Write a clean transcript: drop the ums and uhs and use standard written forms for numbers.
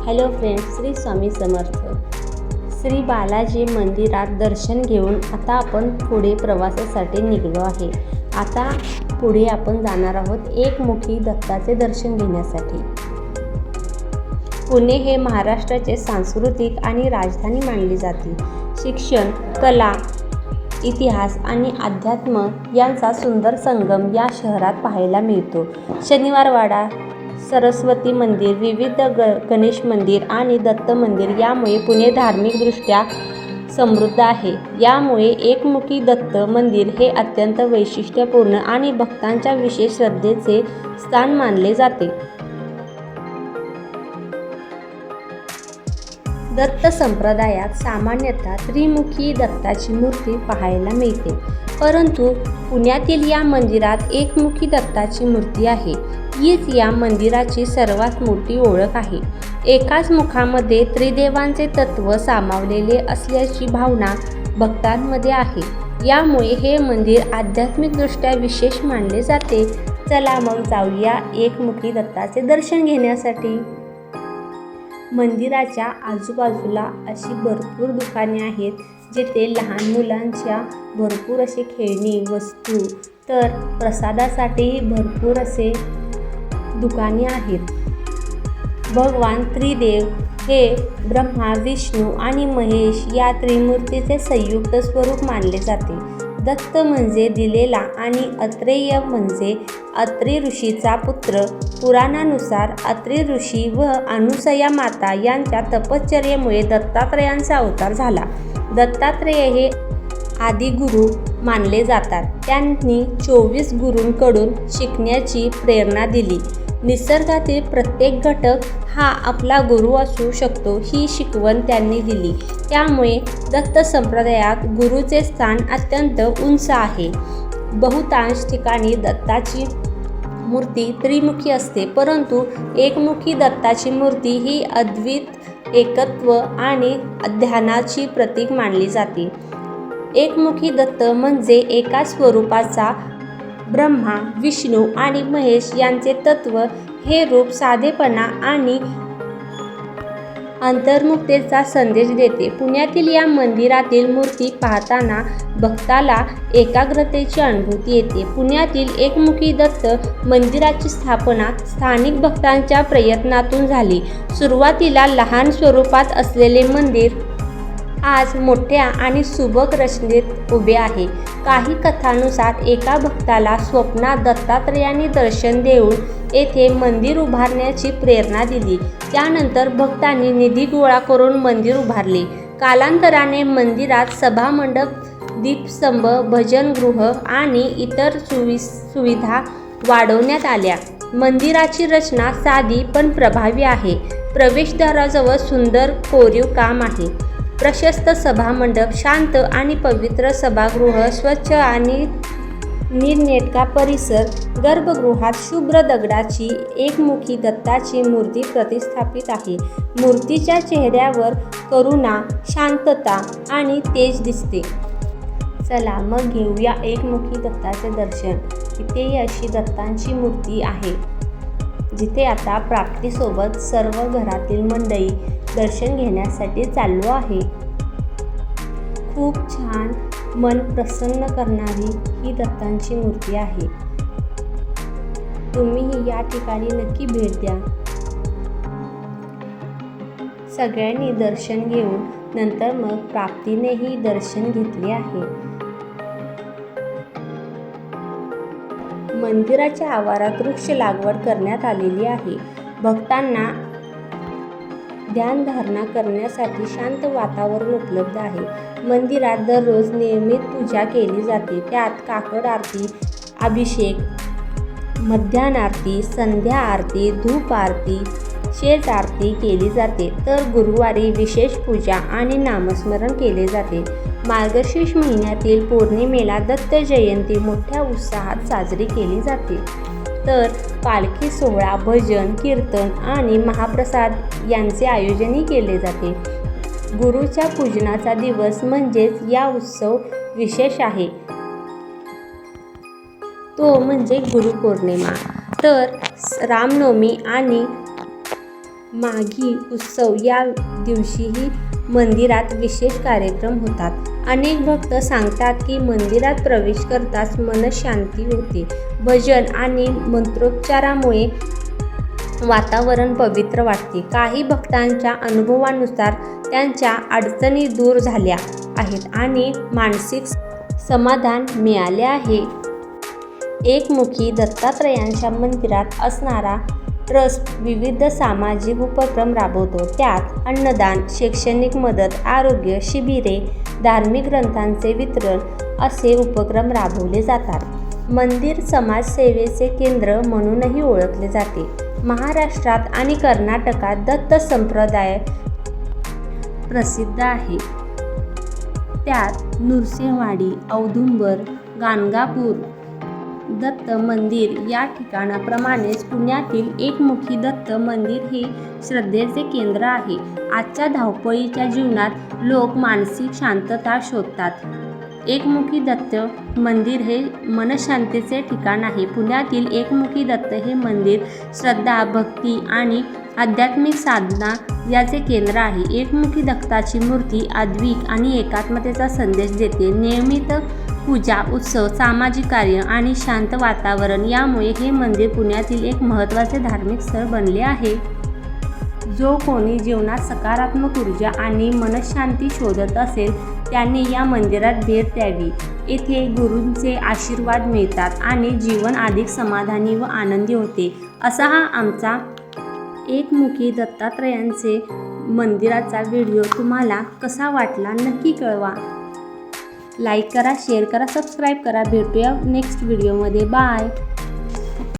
Hello friends, Shri Swami Samarth. Shri Balaji मंदिरात दर्शन घेऊन आता आपण पुढे प्रवासासाठी निघलो आहे. आता पुढे आपण जाणार आहोत एकमुखी दत्ताचे दर्शन घेण्यासाठी. पुणे हे महाराष्ट्राचे सांस्कृतिक आणि राजधानी मानले जाते. शिक्षण, कला, इतिहास आणि अध्यात्म यांचा सुंदर संगम या शहरात पाहायला मिळतो. शनिवारवाडा, सरस्वती मंदिर, विविध गणेश मंदिर आणि दत्त मंदिर यामुळे पुणे धार्मिकदृष्ट्या समृद्ध आहे. यामुळे एकमुखी दत्त मंदिर हे अत्यंत वैशिष्ट्यपूर्ण आणि भक्तांच्या विशेष श्रद्धेचे स्थान मानले जाते. दत्त संप्रदायात सामान्यतः त्रिमुखी दत्ताची मूर्ती पाहायला मिळते, परंतु पुण्यातील या मंदिरात एकमुखी दत्ताची मूर्ती आहे. हीच या मंदिराची सर्वात मोठी ओळख आहे. एकाच मुखामध्ये त्रिदेवांचे तत्व सामावलेले असल्याची भावना भक्तांमध्ये आहे. यामुळे हे मंदिर आध्यात्मिकदृष्ट्या विशेष मानले जाते. चला मग जाऊया एकमुखी दत्ताचे दर्शन घेण्यासाठी. मंदिराच्या आजूबाजूला अशी भरपूर दुकाने आहेत, जिथे लहान मुलांच्या भरपूर असे खेळणी वस्तू, तर प्रसादासाठीही भरपूर असे दुकाने आहेत. भगवान त्रिदेव हे ब्रह्मा, विष्णू आणि महेश या त्रिमूर्तीचे संयुक्त स्वरूप मानले जाते. दत्त म्हणजे दिलेला आणि अत्रेय म्हणजे अत्री ऋषीचा पुत्र. पुराणानुसार अत्री ऋषी व अनुसया माता यांच्या तपश्चर्येमुळे दत्तात्रेयांचा अवतार झाला. दत्तात्रेय हे आदिगुरु मानले जातात. त्यांनी 24 गुरूंकडून शिकण्याची प्रेरणा दिली. निसर्गातील प्रत्येक घटक हा आपला गुरु असू शकतो, ही शिकवण त्यांनी दिली. त्यामुळे दत्त संप्रदायात गुरुचे स्थान अत्यंत उंच आहे. बहुतांश ठिकाणी दत्ताची मूर्ती त्रिमुखी असते, परंतु एकमुखी दत्ताची मूर्ती ही अद्वैत, एकत्व आणि ध्यानाची प्रतीक मानली जाते. एकमुखी दत्त म्हणजे एकाच स्वरूपाचा ब्रह्मा, विष्णू आणि महेश यांचे तत्व. हे रूप साधेपणा आणि अंतर्मुखतेचा संदेश देते. पुण्यातील या मंदिरातील मूर्ती पाहताना भक्ताला एकाग्रतेची अनुभूती येते. पुण्यातील एकमुखी दत्त मंदिराची स्थापना स्थानिक भक्तांच्या प्रयत्नातून झाली. सुरुवातीला लहान स्वरूपात असलेले मंदिर आज मोठ्या आणि सुबक रचनेत उभे आहे. काही कथांनुसार एका भक्ताला स्वप्नात दत्तात्रेयांनी दर्शन देऊन येथे मंदिर उभारण्याची प्रेरणा दिली. त्यानंतर भक्तांनी निधी गोळा करून मंदिर उभारले. कालांतराने मंदिरात सभामंडप, दीपस्तंभ, भजनगृह आणि इतर सुविधा वाढवण्यात आल्या. मंदिराची रचना साधी पण प्रभावी आहे. प्रवेशद्वाराजवळ सुंदर कोरीव काम आहे. प्रशस्त सभामंडप, शांत आणि पवित्र सभागृह, स्वच्छ आणि नीटनेटका परिसर. गर्भगृहात शुभ्र दगडाची एकमुखी दत्ताची मूर्ती प्रतिष्ठापित आहे. मूर्तीच्या चेहऱ्यावर करुणा, शांतता आणि तेज दिसते. चला मग घेऊया एकमुखी दत्ताचे दर्शन. इथे अशी दत्तांची मूर्ती आहे, जिथे आता प्राप्तीसोबत सर्व घरातील मंडळी दर्शन घेण्यासाठी चाललो आहे. खूप छान, मन प्रसन्न करणारी ही दत्तांची मूर्ती आहे. तुम्हीही या ठिकाणी नक्की भेट द्या. सगळ्यांनी दर्शन घेऊन नंतर मग प्राप्तीनेही दर्शन घेतले आहे. मंदिराच्या आवारात वृक्ष लागवड करण्यात आलेली आहे. भक्तांना ध्यानधारणा करण्यासाठी शांत वातावरण उपलब्ध आहे. मंदिरात दररोज नियमित पूजा केली जाते. त्यात काकड आरती, अभिषेक, मध्यान्ह आरती, संध्या आरती, धूप आरती, शेज आरती केली जाते. तर गुरुवारी विशेष पूजा आणि नामस्मरण केले जाते. मार्गशीर्ष महिन्यातील पौर्णिमेला दत्त जयंती मोठ्या उत्साहात साजरी केली जाते. तर पालखी सोहळा, भजन, कीर्तन आणि महाप्रसाद यांचे आयोजनही केले जाते. गुरुच्या पूजनाचा दिवस म्हणजेच या उत्सव विशेष आहे, तो म्हणजे गुरुपौर्णिमा. तर रामनवमी आणि माघी उत्सव या दिवशीही मंदिरात विशेष कार्यक्रम होतात. अनेक भक्त सांगतात की मंदिरात प्रवेश करताच मनशांती होते. भजन आणि मंत्रोच्चारामुळे वातावरण पवित्र वाटते. काही भक्तांच्या अनुभवानुसार त्यांच्या अडचणी दूर झाल्या आहेत आणि मानसिक समाधान मिळाले आहे. एकमुखी दत्तात्रयांच्या मंदिरात असणारा ट्रस्ट विविध सामाजिक उपक्रम राबवतो. त्यात अन्नदान, शैक्षणिक मदत, आरोग्य शिबिरे, धार्मिक ग्रंथांचे वितरण असे उपक्रम राबवले जातात. मंदिर समाजसेवेचे केंद्र म्हणूनही ओळखले जाते. महाराष्ट्रात आणि कर्नाटकात दत्त संप्रदाय प्रसिद्ध आहे. त्यात नृसिंहवाडी, औदुंबर, गाणगापूर दत्त मंदिर या ठिकाणाप्रमाणेच पुण्यातील एकमुखी दत्त मंदिर हे श्रद्धेचे केंद्र आहे. आजच्या धावपळीच्या जीवनात लोक मानसिक शांतता शोधतात. एकमुखी दत्त मंदिर हे मनशांतीचे ठिकाण आहे. पुण्यातील एकमुखी दत्त हे मंदिर श्रद्धा, भक्ती आणि आध्यात्मिक साधना याचे केंद्र आहे. एकमुखी दत्ताची मूर्ती अद्वैत आणि एकात्मतेचा संदेश देते. नियमित पूजा, उत्सव, सामाजिक कार्य आणि शांत वातावरण यामुळे हे मंदिर पुण्यातील एक महत्त्वाचे धार्मिक स्थळ बनले आहे. जो कोणी जीवनात सकारात्मक ऊर्जा आणि मनशांती शोधत असेल त्यांनी या मंदिरात भेट द्यावी. येथे गुरूंचे आशीर्वाद मिळतात आणि जीवन अधिक समाधानी व आनंदी होते. असा हा आमचा एकमुखी दत्तात्रयांचे मंदिराचा व्हिडिओ तुम्हाला कसा वाटला नक्की कळवा. लाईक करा, शेअर करा, सबस्क्राईब करा. भेटूया नेक्स्ट व्हिडिओमध्ये. बाय.